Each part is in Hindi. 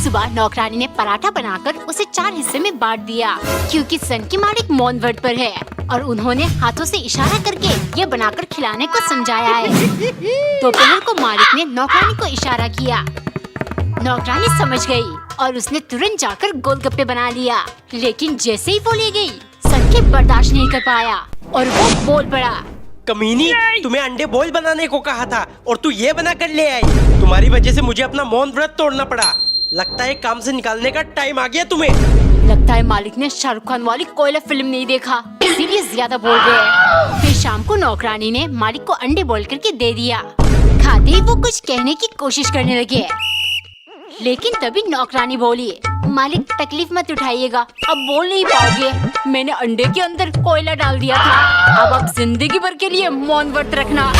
सुबह नौकरानी ने पराठा बनाकर उसे 4 हिस्से में बांट दिया, क्योंकि सन की मालिक मौन व्रत पर है और उन्होंने हाथों से इशारा करके ये बनाकर खिलाने को समझाया है। दोपहर को मालिक ने नौकरानी को इशारा किया। नौकरानी समझ गई और उसने तुरंत जाकर गोलगप्पे बना लिया, लेकिन जैसे ही वो ले गई, सन के बर्दाश्त नहीं कर पाया और वो बोल पड़ा। कमीनी, तुम्हें अंडे बॉईल बनाने को कहा था और तू ये बना कर ले आई। तुम्हारी वजह से मुझे अपना मौन व्रत तोड़ना पड़ा। लगता है काम से निकालने का टाइम आ गया तुम्हें। लगता है मालिक ने शाहरुख खान वाली कोयला फिल्म नहीं देखा, इसीलिए ज्यादा बोल रहे हैं। फिर शाम को नौकरानी ने मालिक को अंडे बॉईल करके दे दिया। खाते ही वो कुछ कहने की कोशिश करने लगे, लेकिन तभी नौकरानी बोली, मालिक तकलीफ मत उठाइएगा, अब बोल नहीं पाओगे। मैंने अंडे के अंदर कोयला डाल दिया था, अब आप जिंदगी भर के लिए मौन व्रत रखना।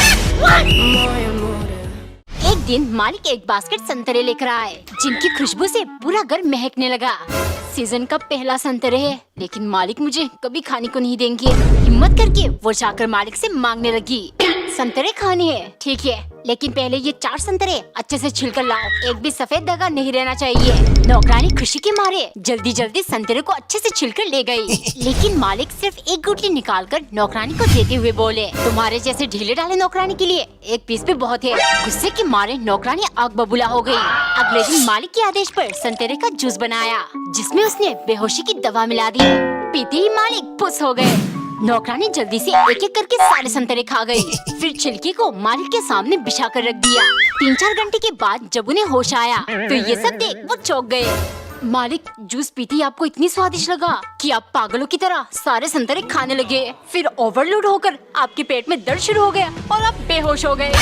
एक दिन मालिक एक बास्केट संतरे लेकर आए, जिनकी खुशबू से पूरा घर महकने लगा। सीजन का पहला संतरे है, लेकिन मालिक मुझे कभी खाने को नहीं देंगे। हिम्मत करके वो जाकर मालिक से मांगने लगी, संतरे खाने हैं, ठीक है, लेकिन पहले ये 4 संतरे अच्छे से छिलकर लाओ, एक भी सफेद दागा नहीं रहना चाहिए। नौकरानी खुशी के मारे जल्दी जल्दी संतरे को अच्छे से छिलकर ले गई, लेकिन मालिक सिर्फ एक गुठली निकालकर नौकरानी को देते हुए बोले, तुम्हारे जैसे ढीले ढाले नौकरानी के लिए एक पीस भी बहुत है। गुस्से के मारे नौकरानी आग बबूला हो गई। अगले दिन मालिक के आदेश पर संतरे का जूस बनाया, जिसमें उसने बेहोशी की दवा मिला दी। पीते ही मालिक खुश हो गए। नौकरानी जल्दी से एक एक करके सारे संतरे खा गई, फिर छिलके को मालिक के सामने बिछा कर रख दिया। 3-4 घंटे के बाद जब उन्हें होश आया तो ये सब देख वो चौंक गए। मालिक, जूस पीते ही आपको इतनी स्वादिष्ट लगा कि आप पागलों की तरह सारे संतरे खाने लगे, फिर ओवरलोड होकर आपके पेट में दर्द शुरू हो गया और आप बेहोश हो गए।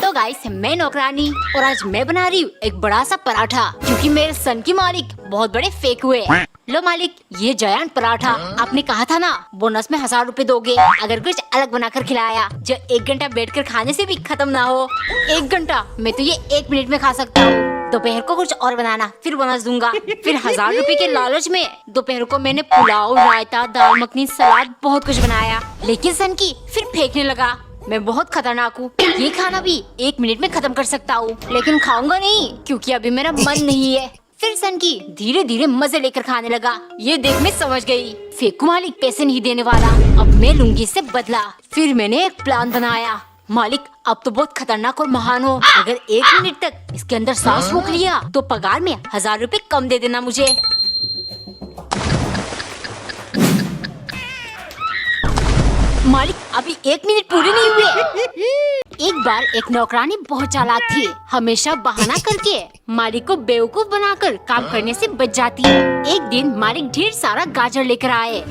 तो गाइस, मैं नौकरानी और आज मैं बना रही हूँ एक बड़ा सा पराठा, क्योंकि मेरे सन की मालिक बहुत बड़े फेक हुए। लो मालिक, ये जायंट पराठा, आपने कहा था ना बोनस में 1000 रुपए दोगे अगर कुछ अलग बनाकर खिलाया, जो 1 घंटा बैठकर खाने से भी खत्म ना हो। 1 घंटा, मैं तो ये 1 मिनट में खा सकता हूँ। दोपहर को कुछ और बनाना, फिर बोनस दूंगा। फिर 1000 रुपए के लालच में दोपहर को मैंने पुलाव, रायता, दाल मखनी, सलाद, बहुत कुछ बनाया, लेकिन सन की फिर फेंकने लगा। मैं बहुत खतरनाक हूँ, ये खाना भी 1 मिनट में खत्म कर सकता हूँ, लेकिन खाऊंगा नहीं क्योंकि अभी मेरा मन नहीं है। फिर सन की धीरे धीरे मजे लेकर खाने लगा। ये देख मैं समझ गई, फेकू मालिक पैसे नहीं देने वाला, अब मैं लूंगी इससे बदला। फिर मैंने एक प्लान बनाया, मालिक अब तो बहुत खतरनाक और महान हो, अगर 1 मिनट तक इसके अंदर सांस रोक लिया तो पगार में 1000 रुपए कम दे देना मुझे। मालिक, अभी 1 मिनट पूरे नहीं हुए। एक बार एक नौकरानी बहुत चालाक थी, हमेशा बहाना करके मालिक को बेवकूफ बनाकर काम करने से बच जाती है। एक दिन मालिक ढेर सारा गाजर लेकर आए।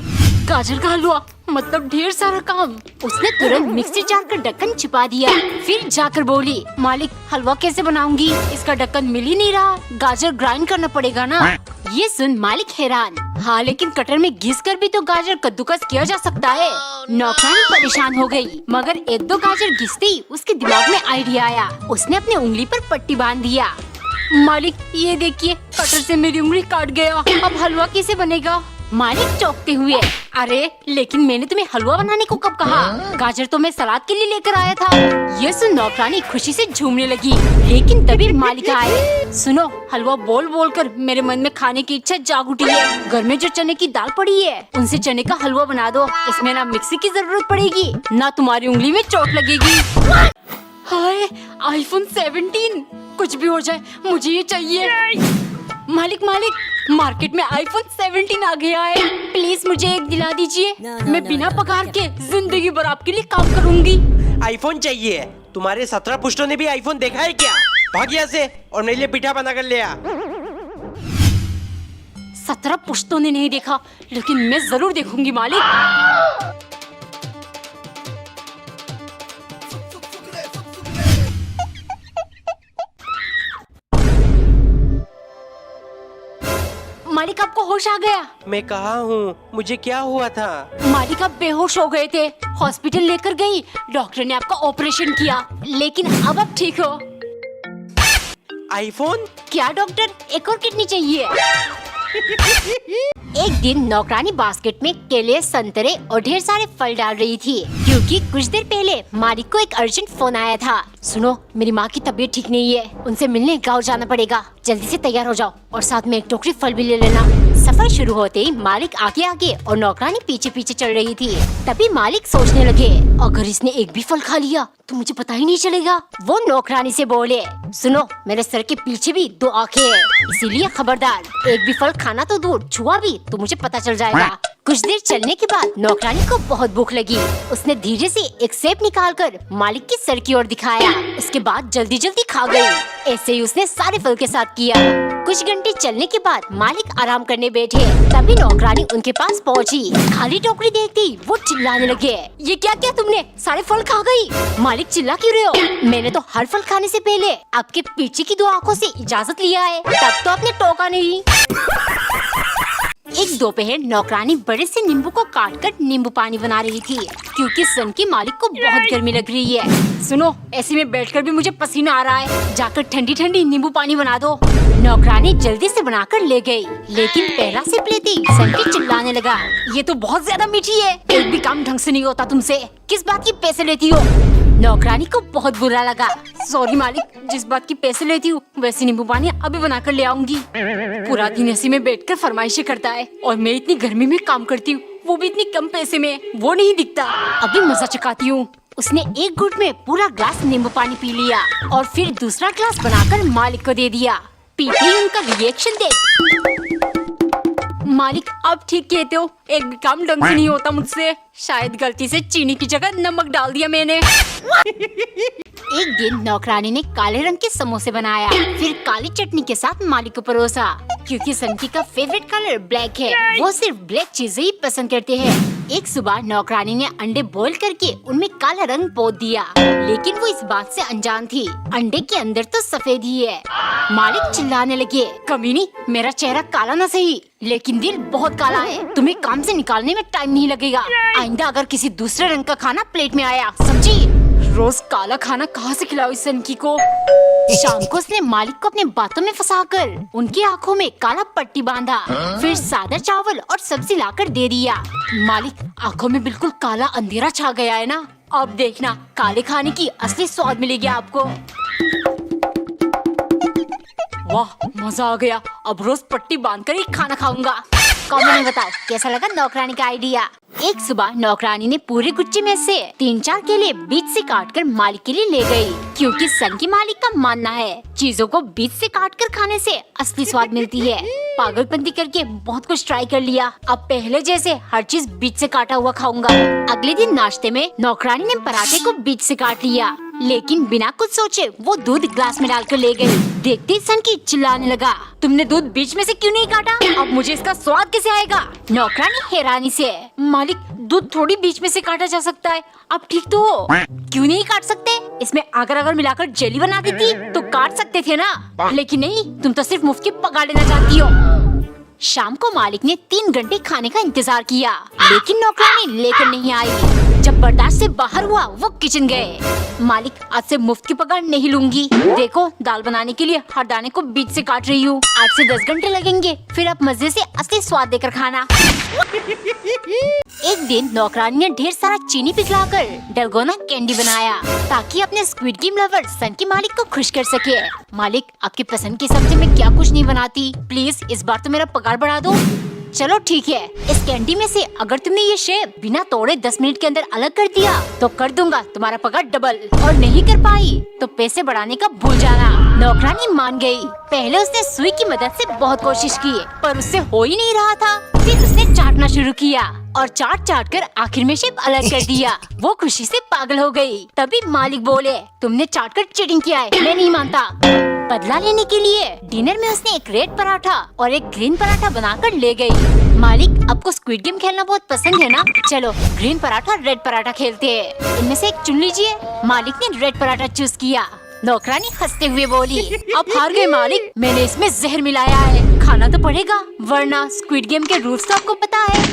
गाजर का हलवा मतलब ढेर सारा काम। उसने तुरंत मिक्सी जार का ढक्कन छिपा दिया, फिर जाकर बोली, मालिक हलवा कैसे बनाऊंगी, इसका ढक्कन मिल ही नहीं रहा, गाजर ग्राइंड करना पड़ेगा ना। ये सुन मालिक हैरान, हाँ लेकिन कटर में घिस कर भी तो गाजर कद्दूकस किया जा सकता है। नौकरानी परेशान हो गई, मगर 1-2 गाजर घिसते ही उसके दिमाग में आइडिया आया। उसने अपनी उंगली पर पट्टी बांध दिया। मालिक ये देखिए, कटर से मेरी उंगली काट गया, अब हलवा कैसे बनेगा। मालिक चौंकते हुए, अरे लेकिन मैंने तुम्हें हलवा बनाने को कब कहा, गाजर तो मैं सलाद के लिए लेकर आया था। ये सुन नौकरानी खुशी से झूमने लगी, लेकिन तभी मालिक आए। सुनो, हलवा बोल बोल कर मेरे मन में खाने की इच्छा जाग उठी है। घर में जो चने की दाल पड़ी है उनसे चने का हलवा बना दो, इसमें ना मिक्सी की जरूरत पड़ेगी ना तुम्हारी उंगली में चोट लगेगी। हाय, iPhone 17, कुछ भी हो जाए मुझे ये चाहिए। मालिक मालिक, मार्केट में iPhone 17 आ गया है, प्लीज मुझे एक दिला दीजिए। मैं बिना पगार के जिंदगी भर आपके लिए काम करूंगी। आईफोन चाहिए? तुम्हारे 17 पुश्तों ने भी आईफोन देखा है क्या? भाग यहाँ से और मेरे लिए पिठा बना कर ले आ। 17 पुश्तों ने नहीं देखा, लेकिन मैं जरूर देखूंगी मालिक। मालिक आपको होश आ गया? मैं कहाँ हूँ? मुझे क्या हुआ था? मालिक आप बेहोश हो गए थे, हॉस्पिटल लेकर गई, डॉक्टर ने आपका ऑपरेशन किया, लेकिन अब आप ठीक हो। आईफोन? क्या डॉक्टर, एक और किडनी चाहिए? एक दिन नौकरानी बास्केट में केले, संतरे और ढेर सारे फल डाल रही थी क्योंकि कुछ देर पहले मालिक को एक अर्जेंट फोन आया था। सुनो, मेरी माँ की तबीयत ठीक नहीं है, उनसे मिलने गाँव जाना पड़ेगा, जल्दी से तैयार हो जाओ और साथ में एक टोकरी फल भी ले लेना। सफर शुरू होते ही मालिक आगे आगे और नौकरानी पीछे पीछे चल रही थी। तभी मालिक सोचने लगे, अगर इसने एक भी फल खा लिया तो मुझे पता ही नहीं चलेगा। वो नौकरानी से बोले, सुनो, मेरे सर के पीछे भी 2 आंखें हैं, इसीलिए खबरदार, एक भी फल खाना तो दूर, छुआ भी तो मुझे पता चल जाएगा। कुछ देर चलने के बाद नौकरानी को बहुत भूख लगी। उसने धीरे से एक सेब निकालकर मालिक के सर की ओर दिखाया। उसके बाद जल्दी जल्दी खा गई। ऐसे ही उसने सारे फल के साथ किया। कुछ घंटे चलने के बाद मालिक आराम करने बैठे, तभी नौकरानी उनके पास पहुंची। खाली टोकरी देखती वो चिल्लाने लगे, ये क्या किया तुमने, सारे फल खा गई। मालिक, चिल्ला क्यों रहे हो? मैंने तो हर फल खाने से पहले आपके पीछे की 2 आंखों से इजाजत लिया है, तब तो आपने टोका नहीं। एक दोपहर नौकरानी बड़े से नींबू को काटकर नींबू पानी बना रही थी क्योंकि सन की मालिक को बहुत गर्मी लग रही है। सुनो, ऐसे में बैठकर भी मुझे पसीना आ रहा है, जाकर ठंडी ठंडी नींबू पानी बना दो। नौकरानी जल्दी से बनाकर ले गई, लेकिन पहला सिप लेती सन की चिल्लाने लगा, ये तो बहुत ज्यादा मीठी है, एक भी काम ढंग से नहीं होता तुमसे, किस बात की पैसे लेती हो? नौकरानी को बहुत बुरा लगा। सॉरी मालिक, जिस बात की पैसे लेती हूँ वैसे नींबू पानी अभी बनाकर ले आऊंगी। पूरा दिन ऐसे में बैठकर फरमाइशें करता है और मैं इतनी गर्मी में काम करती हूँ, वो भी इतनी कम पैसे में, वो नहीं दिखता, अभी मजा चखाती हूँ। उसने एक घूंट में पूरा ग्लास नींबू पानी पी लिया और फिर दूसरा ग्लास बनाकर मालिक को दे दिया। पीते ही उनका रिएक्शन देख, मालिक आप ठीक कहते हो, एक भी काम ढंग से नहीं होता मुझसे, शायद गलती से चीनी की जगह नमक डाल दिया मैंने। एक दिन नौकरानी ने काले रंग के समोसे बनाया, फिर काली चटनी के साथ मालिक को परोसा। क्योंकि सनकी का फेवरेट कलर ब्लैक है, वो सिर्फ ब्लैक चीजें ही पसंद करते हैं। एक सुबह नौकरानी ने अंडे बॉईल करके उनमें काला रंग पोत दिया, लेकिन वो इस बात से अनजान थी, अंडे के अंदर तो सफेद ही है। मालिक चिल्लाने लगे, कमीनी, मेरा चेहरा काला न सही, लेकिन दिल बहुत काला है, तुम्हें काम से निकालने में टाइम नहीं लगेगा। आइंदा अगर किसी दूसरे रंग का खाना प्लेट में आया, समझी? रोज काला खाना कहाँ से खिलाओ इस सनकी को। शाम को उसने मालिक को अपने बातों में फंसाकर उनकी आंखों में काला पट्टी बांधा, फिर सादा चावल और सब्जी लाकर दे दिया। मालिक, आंखों में बिल्कुल काला अंधेरा छा गया है ना, अब देखना काले खाने की असली स्वाद मिलेगी आपको। वाह, मजा आ गया, अब रोज पट्टी बांधकर ही खाना खाऊंगा। कमेंट में बताओ कैसा लगा नौकरानी का आइडिया। एक सुबह नौकरानी ने पूरे गुच्छे में से 3-4 केले बीच से काटकर मालिक के लिए ले गई, क्योंकि सन की मालिक का मानना है चीजों को बीच से काटकर खाने से असली स्वाद मिलती है। पागलपंती करके बहुत कुछ ट्राई कर लिया, अब पहले जैसे हर चीज बीच से काटा हुआ खाऊंगा। अगले दिन नाश्ते में नौकरानी ने पराठे को बीच से काट लिया, लेकिन बिना कुछ सोचे वो दूध ग्लास में डालकर ले गई। देखते ही सन की चिल्लाने लगा, तुमने दूध बीच में से क्यों नहीं काटा, अब मुझे इसका स्वाद कैसे आएगा? नौकरानी हैरानी से, मालिक, दूध थोड़ी बीच में से काटा जा सकता है, आप ठीक तो हो, क्यों नहीं काट सकते? इसमें अगर मिलाकर जेली बना देती तो काट सकते थे ना, लेकिन नहीं, तुम तो सिर्फ मुफ्त की पका लेना चाहती हो। शाम को मालिक ने 3 घंटे खाने का इंतजार किया, लेकिन नौकरानी लेकर नहीं आई। जब बर्दाश्त से बाहर हुआ वो किचन गए। मालिक, आज से मुफ्त की पगार नहीं लूंगी, देखो दाल बनाने के लिए हर दाने को बीच से काट रही हूँ। 8 से 10 घंटे लगेंगे, फिर आप मजे से असली स्वाद देकर खाना। एक दिन नौकरानी ने ढेर सारा चीनी पिघलाकर डलगोना कैंडी बनाया, ताकि अपने स्क्विड गेम लवर सन की मालिक को खुश कर सके। मालिक, आपकी पसंद की सब्जी में क्या कुछ नहीं बनाती, प्लीज इस बार तो मेरा पगार बढ़ा दो। चलो ठीक है, इस कैंडी में से अगर तुमने ये शेप बिना तोड़े 10 मिनट के अंदर अलग कर दिया तो कर दूंगा तुम्हारा पगार डबल, और नहीं कर पाई तो पैसे बढ़ाने का भूल जाना। नौकरानी मान गई। पहले उसने सुई की मदद से बहुत कोशिश की, पर उससे हो ही नहीं रहा था। फिर उसने चाटना शुरू किया और चाट कर आखिर में शेप अलग कर दिया। वो खुशी से पागल हो गई। तभी मालिक बोले, तुमने चाट कर चीटिंग किया है, मैं नहीं मानता। बदला लेने के लिए डिनर में उसने एक रेड पराठा और एक ग्रीन पराठा बनाकर ले गई। मालिक, आपको स्क्विड गेम खेलना बहुत पसंद है ना, चलो ग्रीन पराठा रेड पराठा खेलते हैं, इनमें से एक चुन लीजिए। मालिक ने रेड पराठा चूज किया। नौकरानी हंसते हुए बोली, आप हार गए मालिक, मैंने इसमें जहर मिलाया है, खाना तो पड़ेगा, वरना स्क्विड गेम के रूल्स तो आपको पता है।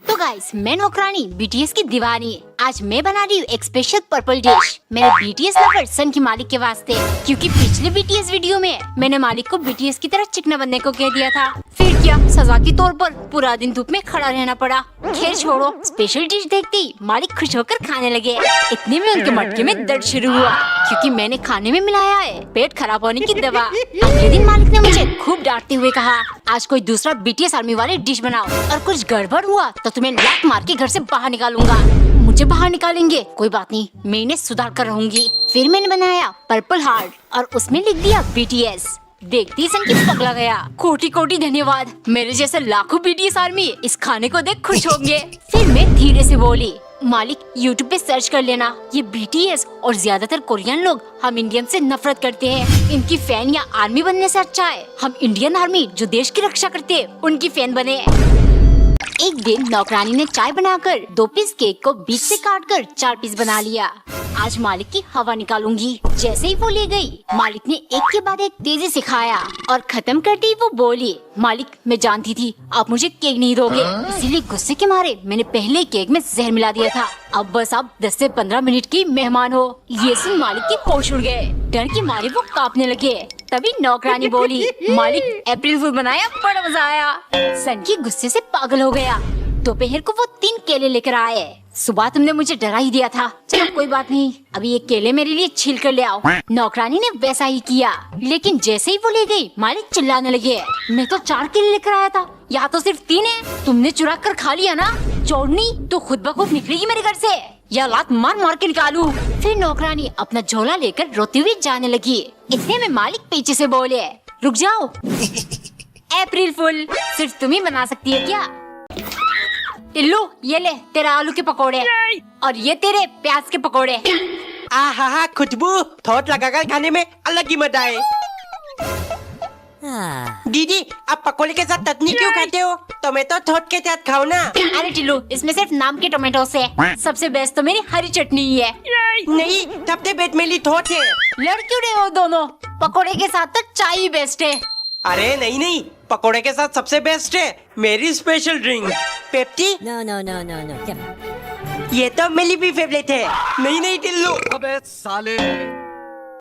तो गाइस, मैं नौकरानी बीटीएस की दीवानी। आज मैं बना रही हूँ एक स्पेशल पर्पल डिश मेरे बीटीएस लवर सन की मालिक के वास्ते, क्योंकि पिछले बीटीएस वीडियो में मैंने मालिक को बीटीएस की तरह चिकना बनने को कह दिया था। फिर क्या, सजा के तौर पर पूरा दिन धूप में खड़ा रहना पड़ा। खैर छोड़ो, स्पेशल डिश देखते ही मालिक खुश होकर खाने लगे। इतने में उनके मटके में दर्द शुरू हुआ, क्योंकि मैंने खाने में मिलाया है पेट खराब होने की दवा। अगले दिन मालिक ने मुझे खूब डांटते हुए कहा, आज कोई दूसरा बीटीएस आर्मी वाले डिश बनाओ, और कुछ गड़बड़ हुआ तो तुम्हें लात मार के घर से बाहर निकालूंगा। मुझे बाहर निकालेंगे, कोई बात नहीं, मैं इन्हें सुधार कर रहूंगी। फिर मैंने बनाया पर्पल हार्ट और उसमें लिख दिया बीटीएस। देखती सन की पगला गया। कोटि कोटि धन्यवाद, मेरे जैसे लाखों बीटीएस आर्मी इस खाने को देख खुश होंगे। फिर मैं धीरे से बोली, मालिक यूट्यूब पे सर्च कर लेना, ये बीटीएस और ज्यादातर कोरियन लोग हम इंडियन से नफरत करते हैं। इनकी फैन या आर्मी बनने से अच्छा है हम इंडियन आर्मी जो देश की रक्षा करते हैं उनकी फैन बने। एक दिन नौकरानी ने चाय बनाकर 2 पीस केक को बीच से काटकर 4 पीस बना लिया। आज मालिक की हवा निकालूंगी। जैसे ही वो ले गई, मालिक ने एक के बाद एक तेजी से खाया और खत्म करते ही वो बोली, मालिक मैं जानती थी आप मुझे केक नहीं दोगे, इसीलिए गुस्से के मारे मैंने पहले केक में जहर मिला दिया था। अब बस आप 10 से 15 मिनट की मेहमान हो। ये सुन मालिक के होश उड़ गए। डर के मारे वो कांपने लगे। तभी नौकरानी बोली, मालिक अप्रैल फूल बनाया, बड़ा मजा आया। सन की गुस्से से पागल हो गया। दोपहर को वो 3 केले लेकर आए। सुबह तुमने मुझे डरा ही दिया था, चलो कोई बात नहीं, अभी ये केले मेरे लिए छील कर ले आओ। नौकरानी ने वैसा ही किया, लेकिन जैसे ही वो ले गई मालिक चिल्लाने लगे, मैं तो 4 केले लेकर आया था, यहाँ तो सिर्फ 3 है, तुमने चुरा कर खा लिया ना, चोरनी तो खुद ब खुद निकलेगी मेरे घर से, या लात मार मार के निकालू। फिर नौकरानी अपना झोला लेकर रोती हुई जाने लगी। इतने में मालिक पीछे से बोले, रुक जाओ, अप्रैल फूल सिर्फ तुम ही बना सकती है क्या? टिल्लू ये ले तेरा आलू के पकोड़े, और ये तेरे प्याज के पकोड़े। आहा खुशबू, थोट लगाकर खाने में अलग ही मजा है। दीदी आप पकोड़े के साथ चटनी क्यों खाते हो? टोमेटो थोट के साथ खाओ ना। अरे टिल्लू, इसमें सिर्फ नाम के टोमेटो से, सबसे बेस्ट तो मेरी हरी चटनी ही है। नहीं, सबसे बेस्ट मेरी थोट है। लड़ क्यों रहे हो दोनों? पकोड़े के साथ तो चाय ही बेस्ट है। अरे नहीं, पकोड़े के साथ सबसे बेस्ट है मेरी स्पेशल ड्रिंक पेप्सी। No. ये तो मेरी भी फेवरेट है। नहीं टिल्लू, अबे साले